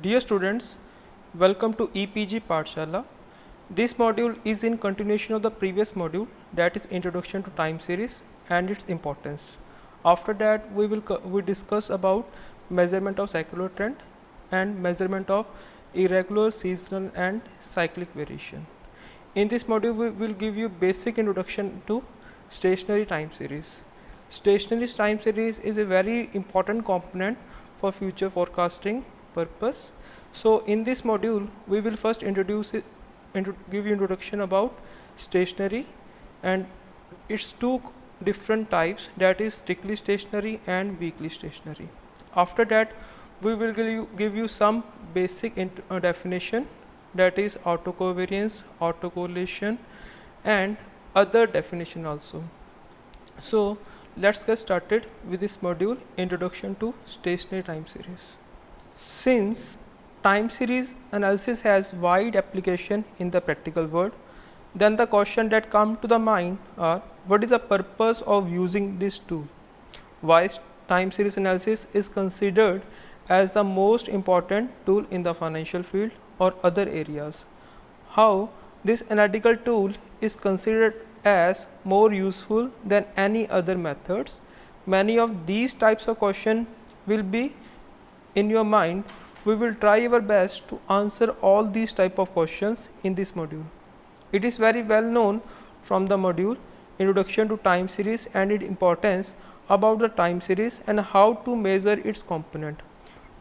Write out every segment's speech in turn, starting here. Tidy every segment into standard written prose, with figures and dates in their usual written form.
Dear students, welcome to EPG Pathshala. This module is in continuation of the previous module, that is Introduction to Time Series and its importance. After that we discuss about measurement of secular trend and measurement of irregular, seasonal and cyclic variation. In this module we will give you basic introduction to stationary time series. Stationary time series is a very important component for future forecasting purpose. So in this module we will first give you introduction about stationary and its two different types, that is strictly stationary and weakly stationary. After that we will give you some basic definition, that is autocovariance, autocorrelation and other definition also. So let's get started with this module, Introduction to Stationary Time Series. Since time series analysis has wide application in the practical world, then the question that come to the mind are, what is the purpose of using this tool? Why time series analysis is considered as the most important tool in the financial field or other areas? How this analytical tool is considered as more useful than any other methods? Many of these types of questions will be in your mind. We will try our best to answer all these type of questions in this module. It is very well known from the module Introduction to Time Series and its importance about the time series and how to measure its component.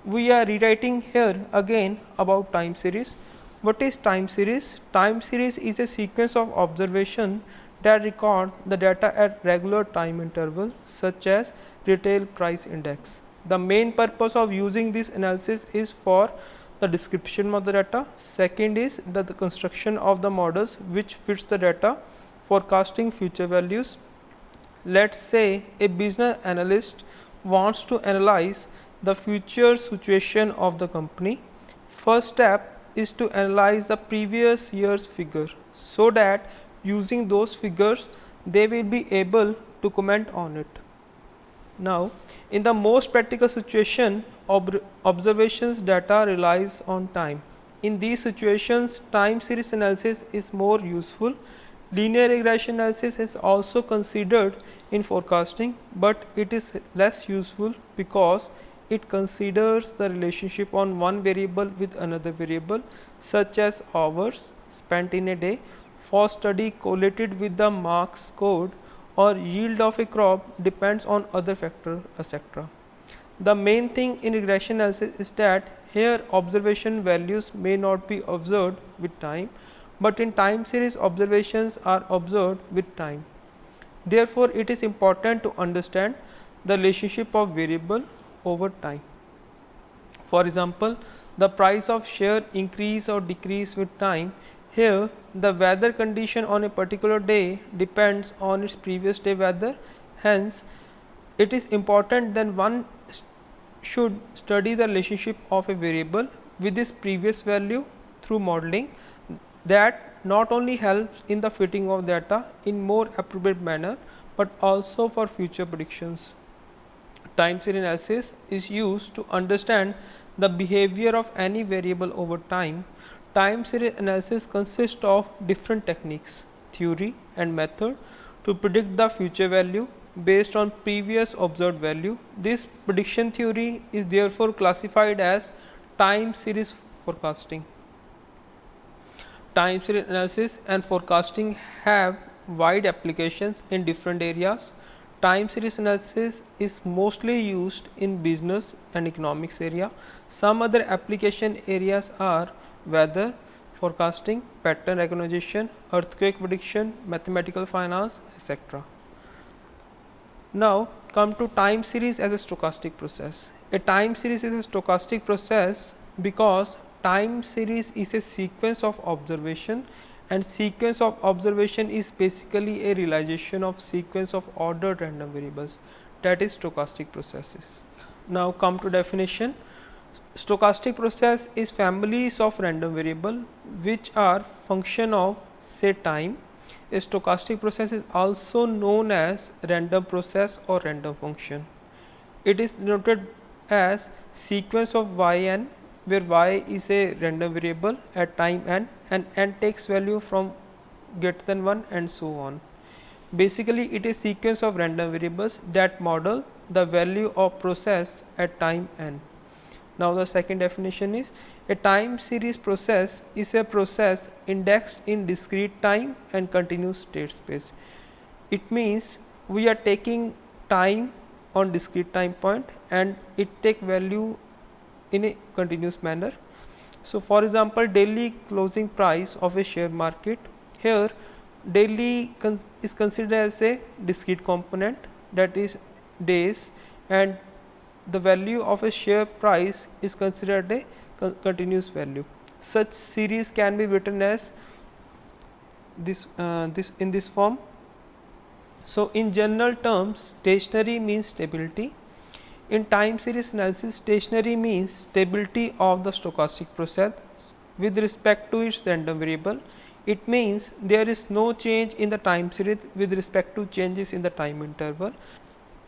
We are rewriting here again about time series. What is time series? Time series is a sequence of observation that record the data at regular time interval, such as retail price index. The main purpose of using this analysis is for the description of the data. Second is the construction of the models which fits the data, forecasting future values. Let's say a business analyst wants to analyze the future situation of the company. First step is to analyze the previous year's figure, so that using those figures they will be able to comment on it. Now, in the most practical situation, observations data relies on time. In these situations, time series analysis is more useful. Linear regression analysis is also considered in forecasting, but it is less useful because it considers the relationship on one variable with another variable, such as hours spent in a day, for study correlated with the marks scored, or yield of a crop depends on other factor, etc. The main thing in regression analysis is that here observation values may not be observed with time, but in time series observations are observed with time. Therefore, it is important to understand the relationship of variable over time. For example, the price of share increase or decrease with time. Here the weather condition on a particular day depends on its previous day weather. Hence, it is important that one should study the relationship of a variable with its previous value through modeling. That not only helps in the fitting of data in more appropriate manner, but also for future predictions. Time series analysis is used to understand the behavior of any variable over time. Time series analysis consists of different techniques, theory and method to predict the future value based on previous observed value. This prediction theory is therefore classified as time series forecasting. Time series analysis and forecasting have wide applications in different areas. Time series analysis is mostly used in business and economics area. Some other application areas are weather forecasting, pattern recognition, earthquake prediction, mathematical finance, etc. Now come to time series as a stochastic process. A time series is a stochastic process because time series is a sequence of observation, and sequence of observation is basically a realization of sequence of ordered random variables, that is stochastic processes. Now come to definition. Stochastic process is families of random variable which are function of say time. A stochastic process is also known as random process or random function. It is denoted as sequence of yn where y is a random variable at time n and n takes value from greater than 1 and so on. Basically, it is sequence of random variables that model the value of process at time n. Now the second definition is a time series process is a process indexed in discrete time and continuous state space. It means we are taking time on discrete time point and it take value in a continuous manner. So for example, daily closing price of a share market, here daily is considered as a discrete component, that is days, and the value of a share price is considered a continuous value. Such series can be written as this in this form. So in general terms, stationary means stability. In time series analysis, stationary means stability of the stochastic process with respect to its random variable. It means there is no change in the time series with respect to changes in the time interval.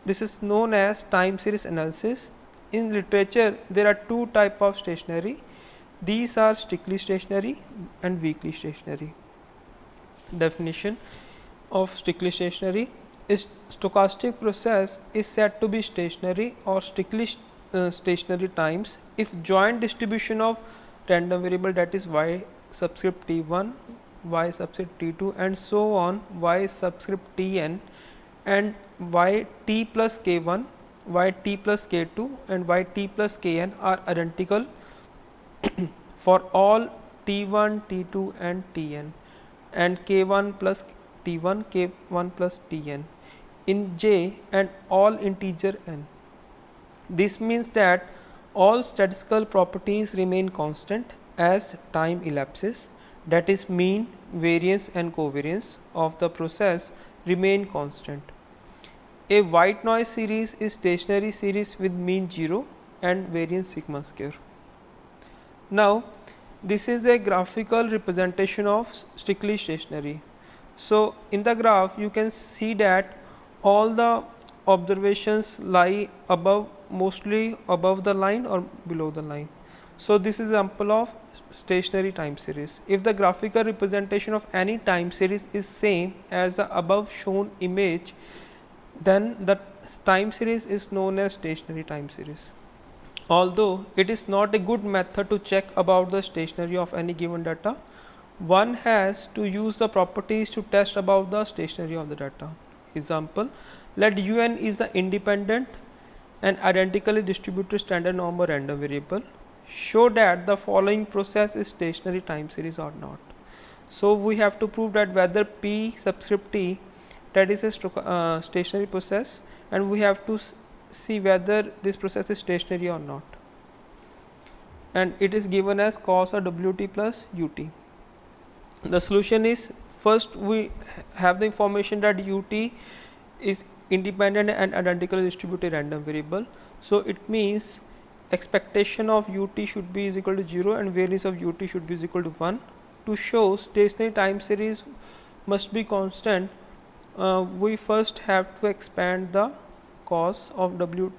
This is known as time series analysis. In literature, there are two types of stationary. These are strictly stationary and weakly stationary. Definition of strictly stationary is stochastic process is said to be stationary or strictly stationary times if joint distribution of random variable, that is y subscript t1, y subscript t2 and so on, y subscript tn and y t plus k1, y t plus k2 and y t plus kn are identical for all t1, t2 and tn, and k1 plus t1, k1 plus tn in J and all integer n. This means that all statistical properties remain constant as time elapses, that is mean, variance and covariance of the process remain constant. A white noise series is stationary series with mean 0 and variance sigma square. Now this is a graphical representation of strictly stationary. So in the graph you can see that all the observations lie above, mostly above the line or below the line. So this is example of stationary time series. If the graphical representation of any time series is same as the above shown image, then the time series is known as stationary time series. Although it is not a good method to check about the stationary of any given data, one has to use the properties to test about the stationary of the data. Example, let un is the independent and identically distributed standard normal random variable. Show that the following process is stationary time series or not. So we have to prove that whether p subscript t, that is a stationary process, and we have to see whether this process is stationary or not, and it is given as cos of wt plus ut. The solution is, first we have the information that ut is independent and identically distributed random variable. So it means expectation of ut should be is equal to 0 and variance of ut should be is equal to 1. To show stationary time series must be constant, we first have to expand the cos of w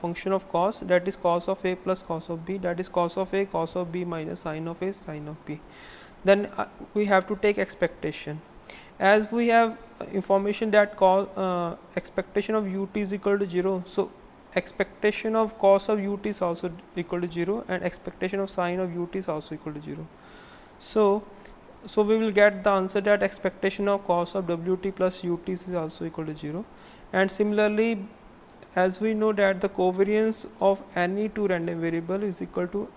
function of cos, that is cos of a plus cos of b, that is cos of a cos of b minus sin of a sin of b. Then we have to take expectation. As we have information that expectation of ut is equal to 0, so expectation of cos of ut is also equal to 0 and expectation of sin of ut is also equal to 0. So we will get the answer that expectation of cos of wt plus ut is also equal to 0. And similarly, as we know that the covariance of any two random variable is equal to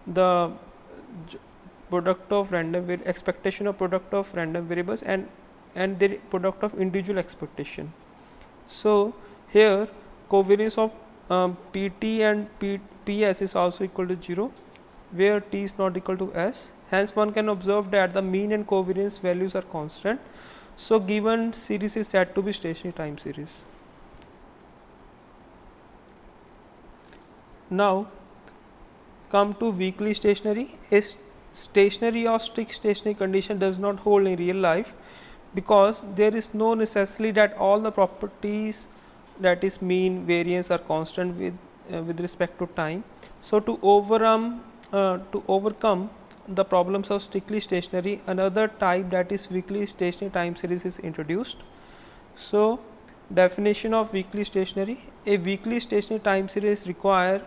the product of random expectation of product of random variables and their product of individual expectation. So here covariance of pt and ps is also equal to 0, where t is not equal to s. Hence one can observe that the mean and covariance values are constant. So given series is said to be stationary time series. Now come to weakly stationary. A stationary or strict stationary condition does not hold in real life, because there is no necessity that all the properties, that is mean, variance, are constant with with respect to time. So to overcome the problems of strictly stationary, another type, that is weakly stationary time series, is introduced. So definition of weakly stationary: a weakly stationary time series require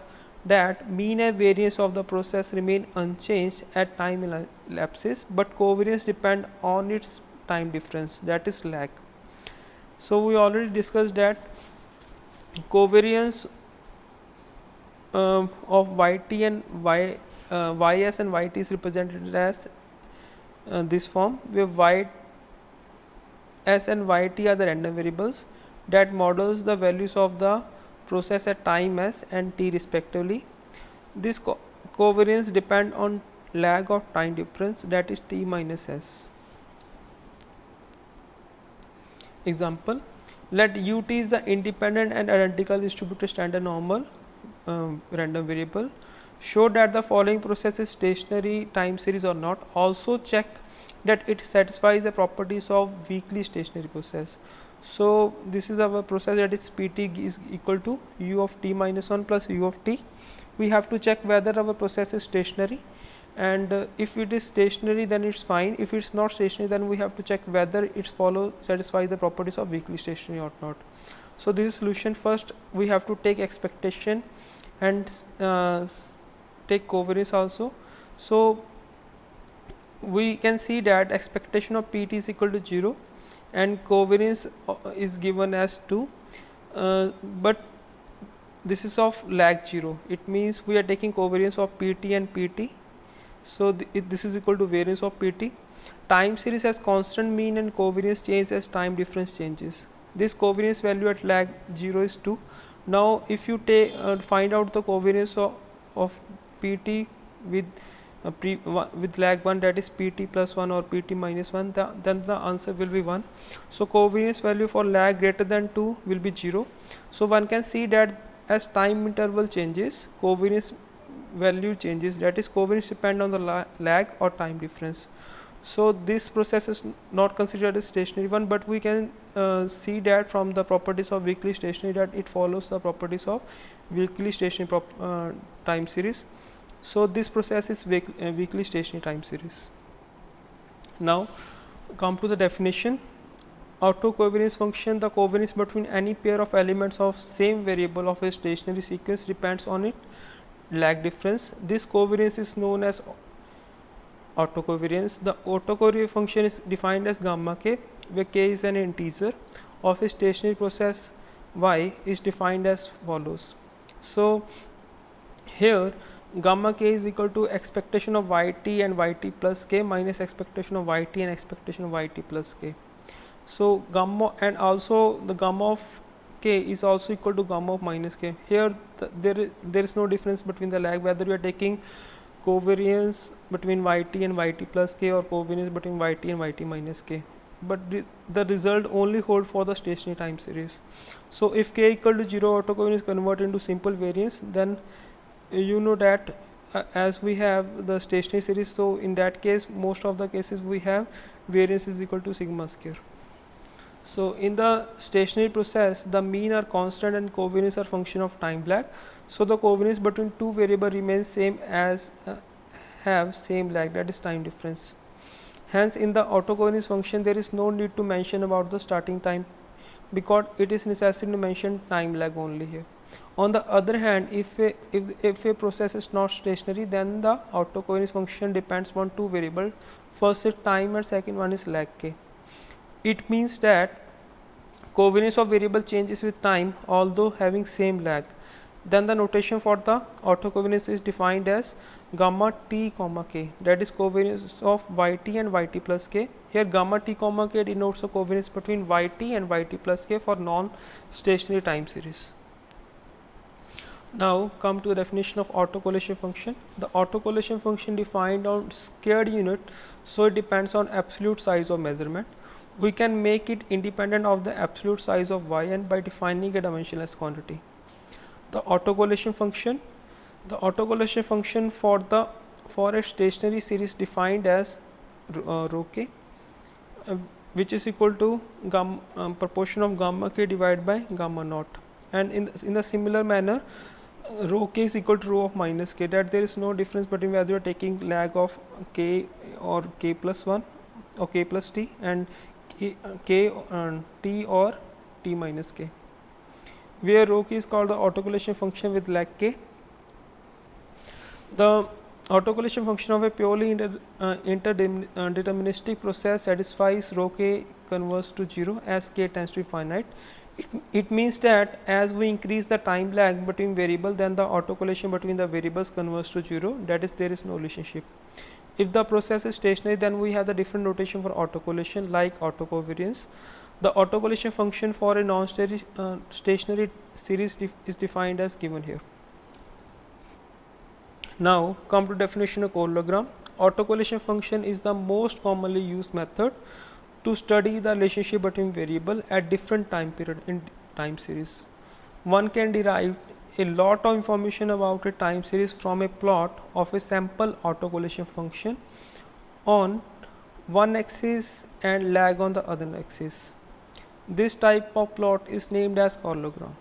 that mean and variance of the process remain unchanged at time elapses, but covariance depend on its time difference, that is lag. So we already discussed that covariance of yt and ys and yt is represented as this form, where ys and yt are the random variables that models the values of the process at time s and t respectively. This covariance depend on lag of time difference, that is t minus s. Example: let ut is the independent and identical distributed standard normal random variable. Show that the following process is stationary time series or not. Also check that it satisfies the properties of weakly stationary process. So this is our process, that is pt is equal to u of t minus 1 plus u of t. We have to check whether our process is stationary, and if it is stationary then it's fine. If it's not stationary, then we have to check whether it satisfies the properties of weakly stationary or not. So this is solution. First we have to take expectation and take covariance also. So we can see that expectation of pt is equal to 0 and covariance is given as 2, but this is of lag 0. It means we are taking covariance of pt and pt. So this is equal to variance of pt. Time series has constant mean and covariance changes as time difference changes. This covariance value at lag 0 is 2. Now if you take find out the covariance of pt with with lag 1, that is pt plus 1 or pt minus 1, then the answer will be 1. So covariance value for lag greater than 2 will be 0. So one can see that as time interval changes, covariance value changes, that is covariance depend on the lag or time difference. So this process is not considered as stationary one, but we can see that from the properties of weakly stationary that it follows the properties of weakly stationary time series. So this process is weakly stationary time series. Now come to the definition. Autocovariance function: the covariance between any pair of elements of same variable of a stationary sequence depends on its lag difference. This covariance is known as autocovariance. The autocovariance function is defined as gamma k, where k is an integer of a stationary process. Y is defined as follows. So here gamma k is equal to expectation of yt and yt plus k minus expectation of yt and expectation of yt plus k. So gamma, and also the gamma of k is also equal to gamma of minus k. Here there is no difference between the lag, whether you are taking covariance between yt and yt plus k or covariance between yt and yt minus k, but the result only hold for the stationary time series. So if k equal to 0, autocovariance is converted into simple variance, then you know that as we have the stationary series, so in that case most of the cases we have variance is equal to sigma square. So in the stationary process, the mean are constant and covariance are function of time lag. So the covariance between two variable remains same as have same lag, that is time difference. Hence in the autocovariance function there is no need to mention about the starting time, because it is necessary to mention time lag only here. On the other hand, if a process is not stationary, then the autocovariance function depends on two variables. First is time and second one is lag k. It means that covariance of variable changes with time although having same lag. Then the notation for the autocovariance is defined as gamma t comma k, that is covariance of yt and yt plus k. Here gamma t comma k denotes the covariance between yt and yt plus k for non-stationary time series. Now come to the definition of autocorrelation function. The autocorrelation function defined on squared unit, so it depends on absolute size of measurement. We can make it independent of the absolute size of yn by defining a dimensionless quantity. The autocorrelation function for a stationary series defined as rho k, which is equal to proportion of gamma k divided by gamma naught. And in the similar manner, rho k is equal to rho of minus k, that there is no difference between whether you are taking lag of k or k plus 1 or k plus t, and k t or t minus k, where rho k is called the autocorrelation function with lag k. The autocorrelation function of a purely interdeterministic process satisfies rho k converges to 0 as k tends to infinite. It means that as we increase the time lag between variables, then the autocorrelation between the variables converges to 0, that is, there is no relationship. If the process is stationary, then we have the different notation for autocorrelation like autocovariance. The autocorrelation function for a non-stationary series is defined as given here. Now come to definition of correlogram. Autocorrelation function is the most commonly used method to study the relationship between variable at different time period in time series. One can derive a lot of information about a time series from a plot of a sample autocorrelation function on one axis and lag on the other axis. This type of plot is named as correlogram.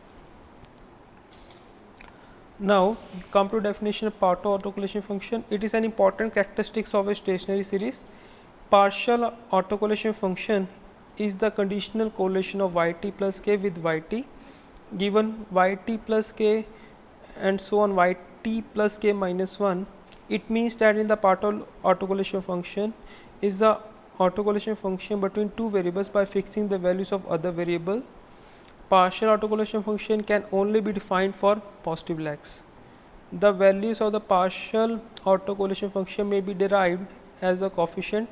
Now come to definition of partial autocorrelation function. It is an important characteristic of a stationary series. Partial autocorrelation function is the conditional correlation of yt plus k with yt, given yt plus k and so on yt plus k minus 1. It means that in the partial autocorrelation function is the autocorrelation function between two variables by fixing the values of other variable. Partial autocorrelation function can only be defined for positive lags. The values of the partial autocorrelation function may be derived as the coefficient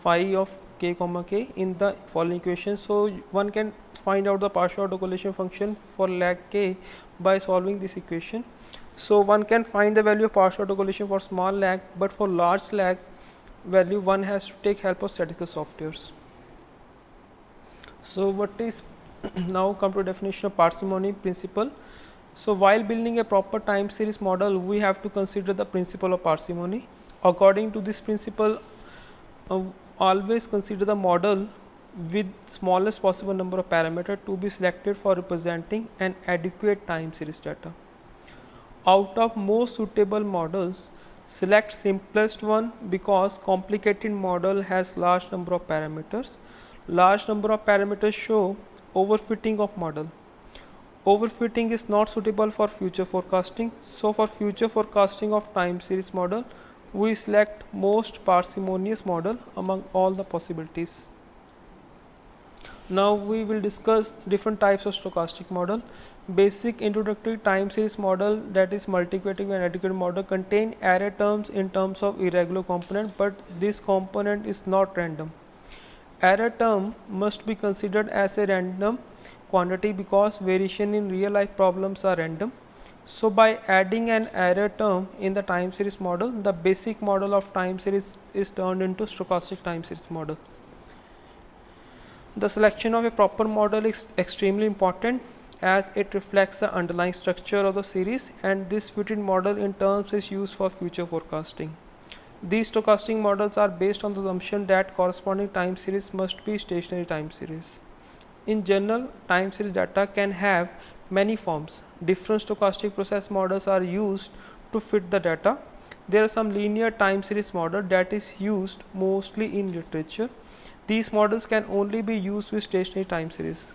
phi of k comma k in the following equation. So one can find out the partial autocorrelation function for lag k by solving this equation. So one can find the value of partial autocorrelation for small lag, but for large lag value one has to take help of statistical softwares. So what is now come to definition of parsimony principle. So while building a proper time series model, we have to consider the principle of parsimony. According to this principle, always consider the model with smallest possible number of parameters to be selected for representing an adequate time series data. Out of most suitable models, select simplest one because complicated model has large number of parameters. Large number of parameters show overfitting of model. Overfitting is not suitable for future forecasting. So for future forecasting of time series model, we select most parsimonious model among all the possibilities. Now we will discuss different types of stochastic model. Basic introductory time series model, that is multiplicative and additive model, contain array terms in terms of irregular component, but this component is not random. Array term must be considered as a random quantity because variation in real life problems are random. So by adding an array term in the time series model, the basic model of time series is turned into stochastic time series model. The selection of a proper model is extremely important as it reflects the underlying structure of the series, and this fitted model in terms is used for future forecasting. These stochastic models are based on the assumption that corresponding time series must be stationary time series. In general, time series data can have many forms. Different stochastic process models are used to fit the data. There are some linear time series model that is used mostly in literature. These models can only be used with stationary time series,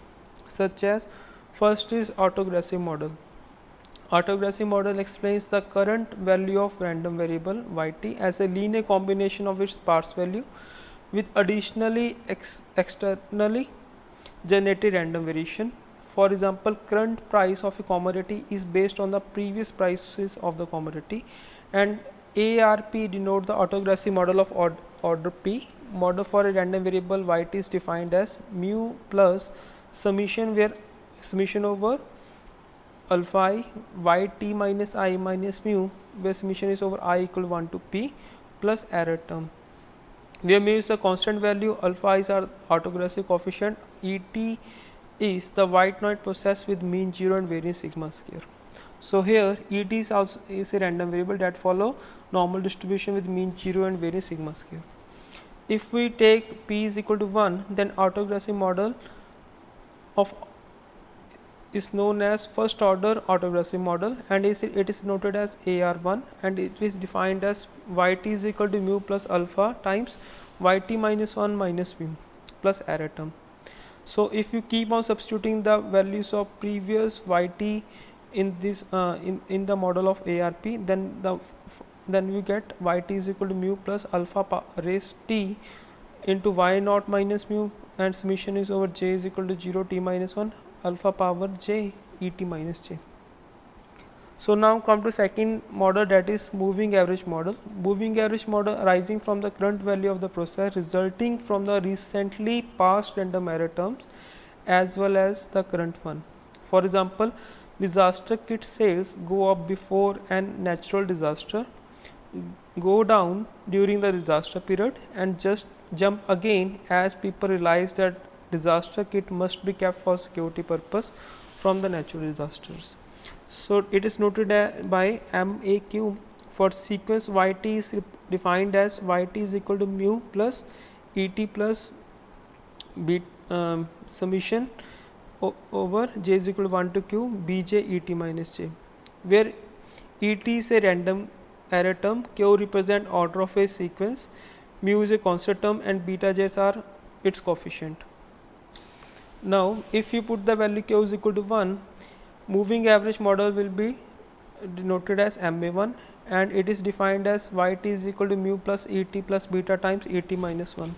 such as first is autoregressive model. Autoregressive model explains the current value of random variable yt as a linear combination of its parts value with additionally externally generated random variation. For example, current price of a commodity is based on the previous prices of the commodity, and ARP denote the autoregressive model of order P. Model for a random variable yt is defined as mu plus summation, where summation over alpha I yt minus I minus mu, where summation is over I equal 1 to P plus error term, where mu is the constant value, alpha is our autoregressive coefficient, Et is the white noise process with mean 0 and variance sigma square. So here Et is also is a random variable that follow normal distribution with mean 0 and variance sigma square. If we take P is equal to 1, then autoregressive model of is known as first order autoregressive model, and it is noted as AR1, and it is defined as yt is equal to mu plus alpha times yt minus 1 minus mu plus error term. So if you keep on substituting the values of previous yt in this in the model of ARP, then we get yt is equal to mu plus alpha raised t into y naught minus mu, and summation is over j is equal to 0 t minus 1 alpha power j et minus j. So now come to second model, that is moving average model. Moving average model arising from the current value of the process resulting from the recently passed random error terms as well as the current one. For example, disaster kit sales go up before an natural disaster, go down during the disaster period, and just jump again as people realize that disaster kit must be kept for security purpose from the natural disasters. So it is noted by MAQ. For sequence yt is defined as yt is equal to mu plus et plus summation over j is equal to 1 to q bj et minus j, where et is a random error term, q represent order of a sequence, mu is a constant term, and beta j's are its coefficient. Now if you put the value q is equal to 1, moving average model will be denoted as MA1, and it is defined as yt is equal to mu plus et plus beta times et minus 1.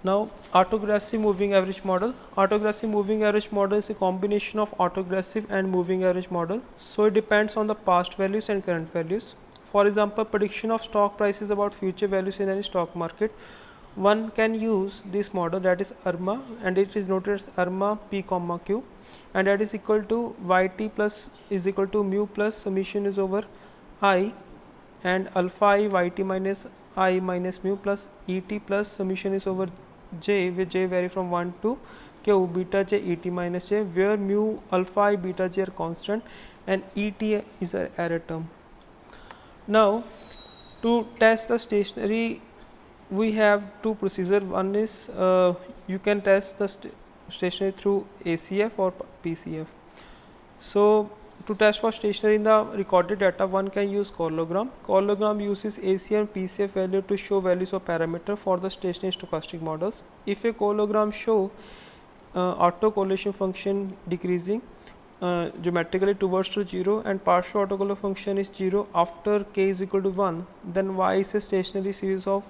Now autoregressive moving average model. Autoregressive moving average model is a combination of autoregressive and moving average model, so it depends on the past values and current values. For example, prediction of stock prices about future values in any stock market. One can use this model, that is ARMA, and it is noted as ARMA P comma Q, and that is equal to yt plus is equal to mu plus summation is over I and alpha I yt minus I minus mu plus et plus summation is over j, with j vary from 1 to q beta j et minus j, where mu alpha I beta j are constant and et is an error term. Now to test the stationary, we have two procedures. One is you can test the stationary through ACF or PCF. So to test for stationary in the recorded data, one can use correlogram. Correlogram uses ACF and PCF value to show values of parameter for the stationary stochastic models. If a correlogram show autocorrelation function decreasing geometrically towards to 0 and partial autocorrelation function is 0 after k is equal to 1, then y is a stationary series of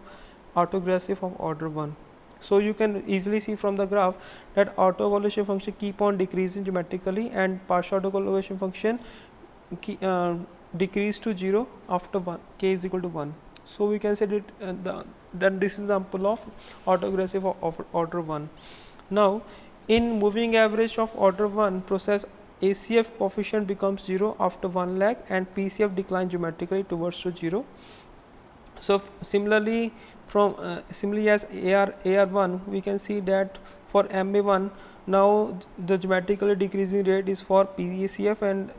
autoregressive of order 1. So you can easily see from the graph that autocorrelation function keep on decreasing geometrically and partial autocorrelation function decrease to 0 after k is equal to 1. So we can say that then this is example of autoregressive of order 1. Now in moving average of order 1 process, ACF coefficient becomes 0 after 1 lag and PCF decline geometrically towards to 0. So similarly similarly as AR1, we can see that for MA1 now the geometrically decreasing rate is for PCF, and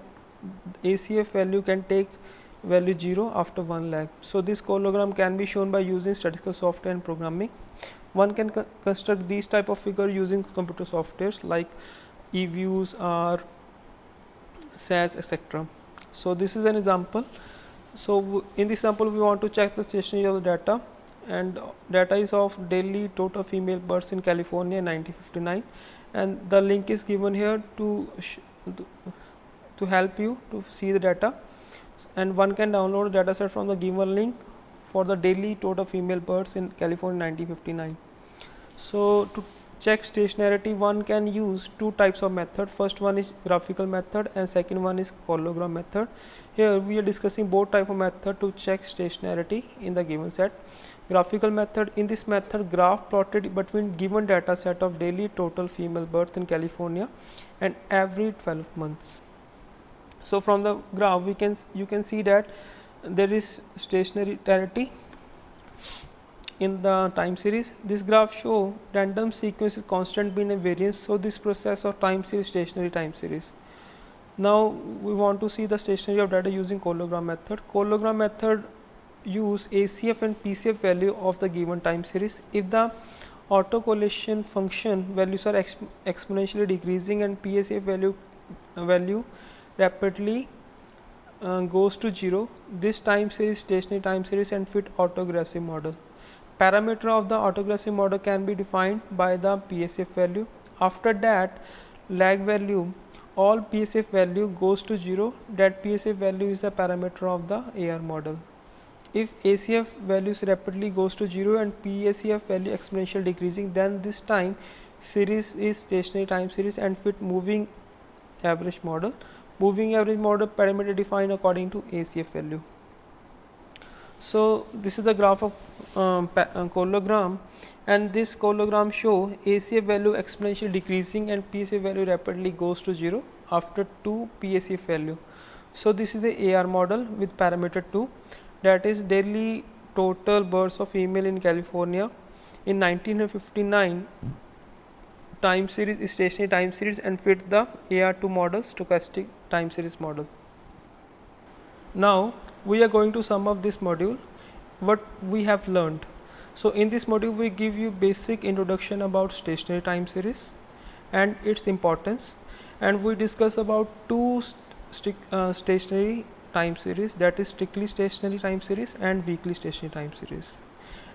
ACF value can take value 0 after 1 lag. So this correlogram can be shown by using statistical software and programming. One can construct these type of figure using computer softwares like eViews or SAS, etc. So this is an example. So in this sample we want to check the stationary of the data, and data is of daily total female births in California in 1959, and the link is given here to help you to see the data, and one can download the data set from the given link for the daily total female births in California in 1959. So to check stationarity, one can use two types of method. First one is graphical method and second one is correlogram method. Here we are discussing both type of method to check stationarity in the given set. Graphical method, in this method graph plotted between given data set of daily total female birth in California and every 12 months. So from the graph you can see that there is stationarity in the time series. This graph show random sequence is constant being a variance, so this process of time series stationary time series. Now we want to see the stationary of data using correlogram method. Correlogram method use ACF and PCF value of the given time series. If the autocorrelation function values are exponentially decreasing and PCF value value rapidly goes to 0. This time series stationary time series and fit autoregressive model. Parameter of the autoregressive model can be defined by the PSF value. After that, lag value, all PSF value goes to 0. That PSF value is the parameter of the AR model. If ACF values rapidly goes to 0 and PACF value exponential decreasing, then this time series is stationary time series and fit moving average model. Moving average model parameter defined according to ACF value. So this is the graph of cologram, and this cologram show ACF value exponentially decreasing and PSF value rapidly goes to 0 after 2 PSF value. So this is the AR model with parameter 2, that is daily total births of female in California in 1959. Time series is stationary time series and fit the AR2 model, stochastic time series model. Now we are going to sum up this module what we have learned. So in this module we give you basic introduction about stationary time series and its importance, and we discuss about two stationary time series, that is strictly stationary time series and weakly stationary time series.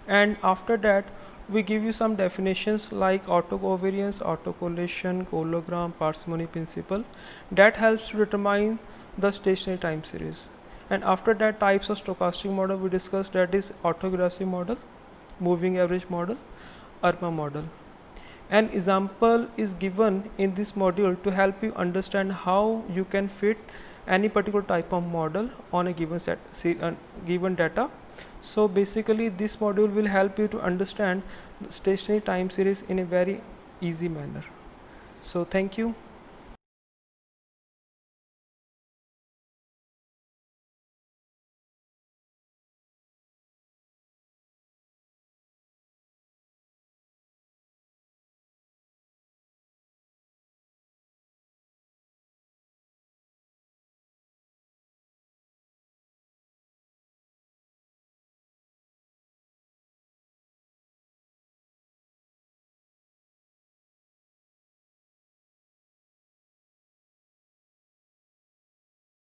And after that we give you some definitions like autocovariance, autocorrelation, cologram, parsimony principle that helps to determine the stationary time series. And after that, types of stochastic model we discussed, that is autoregressive model, moving average model, ARMA model. An example is given in this module to help you understand how you can fit any particular type of model on a given given data. So basically this module will help you to understand the stationary time series in a very easy manner. So thank you.